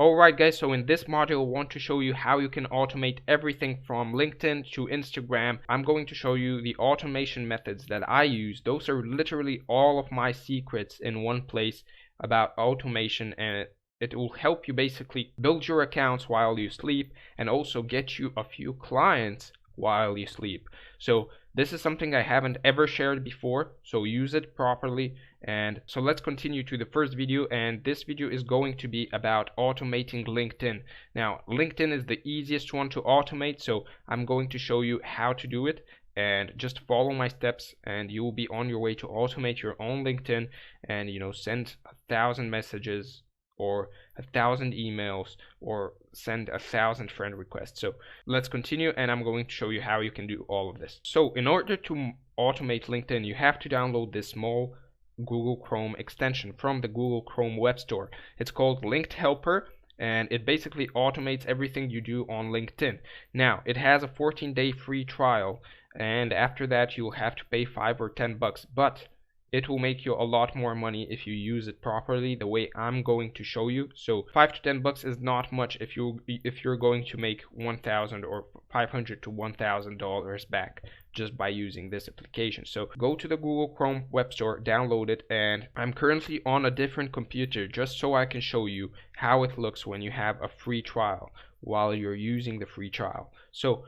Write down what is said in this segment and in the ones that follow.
Alright guys, so in this module I want to show you how you can automate everything from LinkedIn to Instagram. I'm going to show you the automation methods that I use. Those are literally all of my secrets in one place about automation, and it will help you basically build your accounts while you sleep and also get you a few clients while you sleep. So this is something I haven't ever shared before, so use it properly. And so let's continue to the first video, and this video is going to be about automating LinkedIn. Now LinkedIn is the easiest one to automate, so I'm going to show you how to do it, and just follow my steps and you will be on your way to automate your own LinkedIn and send 1,000 messages or 1,000 emails or send 1,000 friend requests. So let's continue, and I'm going to show you how you can do all of this. So in order to automate LinkedIn, you have to download this small Google Chrome extension from the Google Chrome Web Store. It's called Linked Helper, and it basically automates everything you do on LinkedIn. Now it has a 14-day free trial, and after that you'll have to pay $5 or $10, but it will make you a lot more money if you use it properly the way I'm going to show you. So $5 to $10 is not much if you're going to make $1,000 or $500 to $1,000 back just by using this application. So go to the Google Chrome Web Store, download it, and I'm currently on a different computer just so I can show you how it looks when you have a free trial while you're using the free trial. So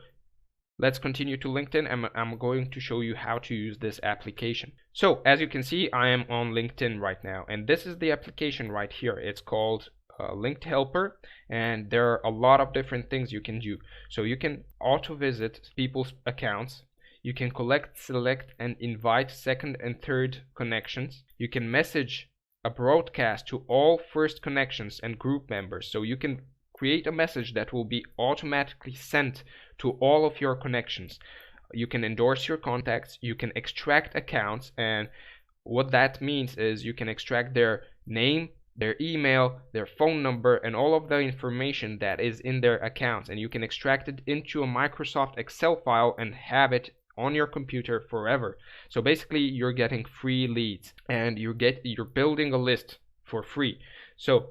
let's continue to LinkedIn, and I'm going to show you how to use this application. So as you can see, I am on LinkedIn right now, and this is the application right here. It's called Linked Helper, and there are a lot of different things you can do. So you can auto visit people's accounts, you can collect, select, and invite second and third connections. You can message a broadcast to all first connections and group members. So you can create a message that will be automatically sent to all of your connections. You can endorse your contacts, you can extract accounts, and what that means is you can extract their name, their email, their phone number, and all of the information that is in their accounts, and you can extract it into a Microsoft Excel file and have it on your computer forever. So basically you're getting free leads, and you're building a list for free. So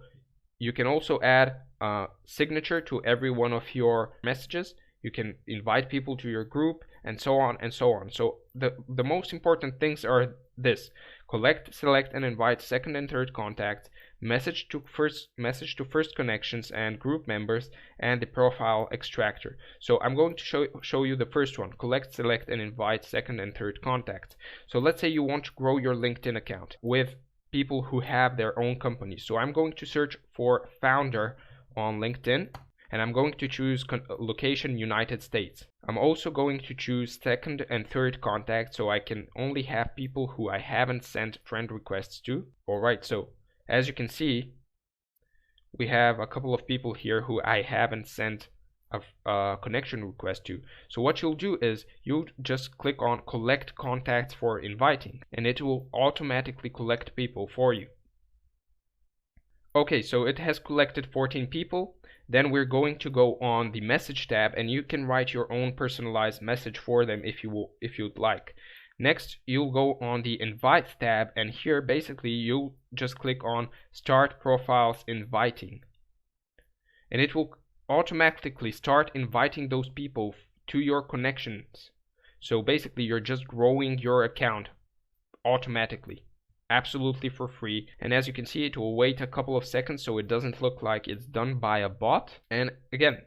you can also add a signature to every one of your messages. You can invite people to your group, and so on and so on. So the most important things are this: collect, select, and invite second and third contacts, message to first connections and group members, and the profile extractor. So I'm going to show you the first one: collect, select, and invite second and third contacts. So let's say you want to grow your LinkedIn account with people who have their own companies. So I'm going to search for founder on LinkedIn, and I'm going to choose location United States. I'm also going to choose second and third contact, so I can only have people who I haven't sent friend requests to. Alright, so as you can see, we have a couple of people here who I haven't sent a connection request to. So what you'll do is you'll just click on collect contacts for inviting, and it will automatically collect people for you. Okay, so it has collected 14 people. Then we're going to go on the message tab, and you can write your own personalized message for them if you'd like. Next, you'll go on the invite tab, and here basically you'll just click on start profiles inviting, and it will automatically start inviting those people to your connections. So basically you're just growing your account automatically, absolutely for free. And as you can see, it will wait a couple of seconds so it doesn't look like it's done by a bot. And again,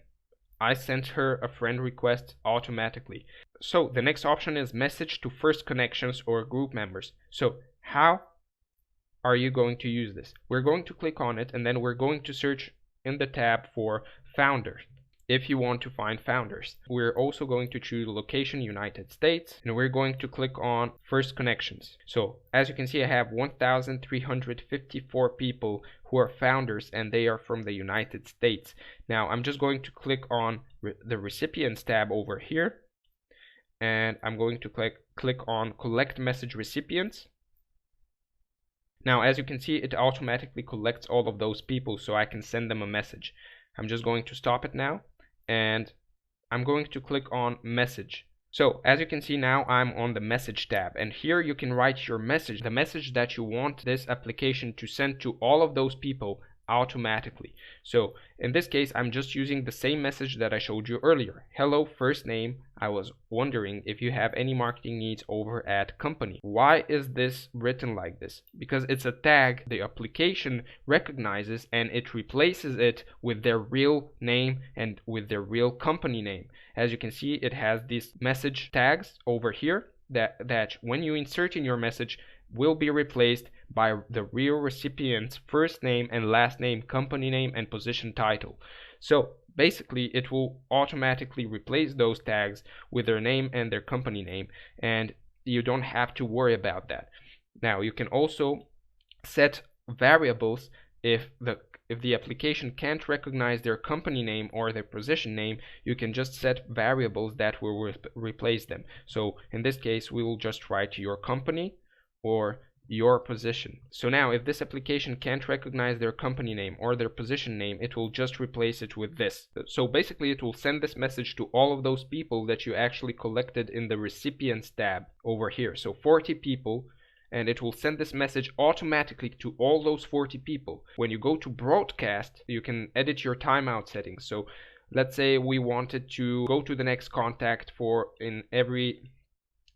I sent her a friend request automatically. So the next option is message to first connections or group members. So how are you going to use this? We're going to click on it, and then we're going to search in the tab for founders if you want to find founders. We're also going to choose location United States, and we're going to click on first connections. So as you can see, I have 1,354 people who are founders, and they are from the United States. Now I'm just going to click on the recipients tab over here, and I'm going to click on collect message recipients. Now as you can see, it automatically collects all of those people so I can send them a message. I'm just going to stop it now, and I'm going to click on message. So as you can see, now I'm on the message tab, and here you can write your message, the message that you want this application to send to all of those people automatically. So in this case, I'm just using the same message that I showed you earlier. Hello, first name. I was wondering if you have any marketing needs over at company. Why is this written like this? Because it's a tag the application recognizes, and it replaces it with their real name and with their real company name. As you can see, it has these message tags over here that when you insert in your message will be replaced by the real recipient's first name and last name, company name, and position title. So basically it will automatically replace those tags with their name and their company name, and you don't have to worry about that. Now you can also set variables. If the application can't recognize their company name or their position name, you can just set variables that will replace them. So in this case, we will just write your company or your position. So now if this application can't recognize their company name or their position name, it will just replace it with this. So basically it will send this message to all of those people that you actually collected in the recipients tab over here. So 40 people, and it will send this message automatically to all those 40 people. When you go to broadcast, you can edit your timeout settings. So let's say we wanted to go to the next contact for in every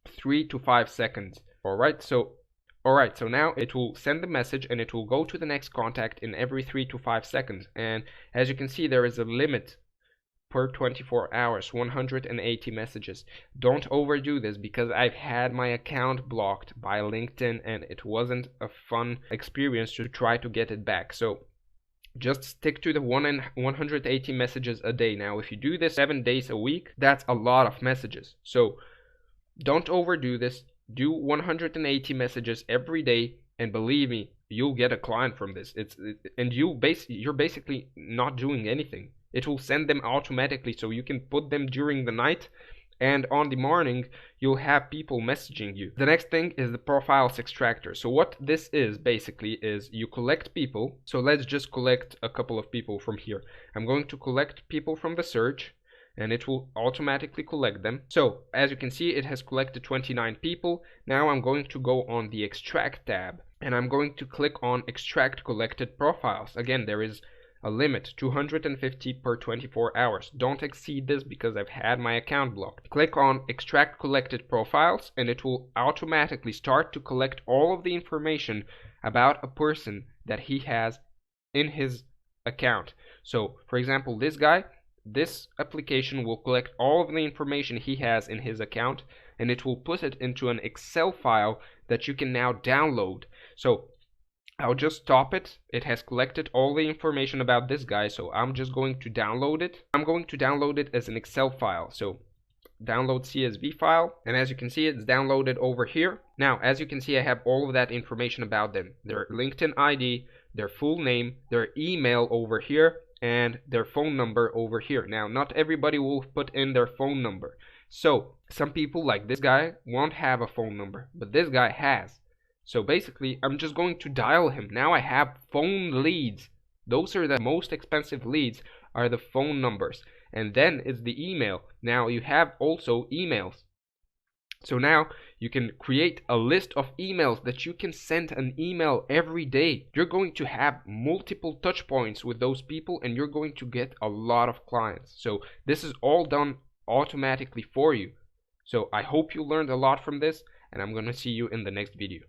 3 to 5 seconds. Alright, so now it will send the message and it will go to the next contact in every 3 to 5 seconds. And as you can see, there is a limit per 24 hours, 180 messages. Don't overdo this, because I've had my account blocked by LinkedIn and it wasn't a fun experience to try to get it back. So just stick to the 180 messages a day. Now if you do this 7 days a week, that's a lot of messages. So don't overdo this. Do 180 messages every day, and believe me, you'll get a client from this. You're basically not doing anything. It will send them automatically, so you can put them during the night, and on the morning you'll have people messaging you. The next thing is the profiles extractor. So what this is basically is you collect people. So let's just collect a couple of people from here. I'm going to collect people from the search, and it will automatically collect them. So as you can see, it has collected 29 people. Now I'm going to go on the extract tab, and I'm going to click on extract collected profiles. Again, there is a limit, 250 per 24 hours. Don't exceed this, because I've had my account blocked. Click on extract collected profiles, and it will automatically start to collect all of the information about a person that he has in his account. So for example, this application will collect all of the information he has in his account, and it will put it into an Excel file that you can now download. So I'll just stop it. It has collected all the information about this guy, so I'm just going to download it. I'm going to download it as an Excel file. So download CSV file, and as you can see, it's downloaded over here. Now as you can see, I have all of that information about them: their LinkedIn ID, their full name, their email over here, and their phone number over here. Now not everybody will put in their phone number, so some people like this guy won't have a phone number, but this guy has. So basically I'm just going to dial him. Now I have phone leads. Those are the most expensive leads, are the phone numbers, and then it's the email. Now you have also emails. So now you can create a list of emails that you can send an email every day. You're going to have multiple touch points with those people, and you're going to get a lot of clients. So this is all done automatically for you. So I hope you learned a lot from this, and I'm going to see you in the next video.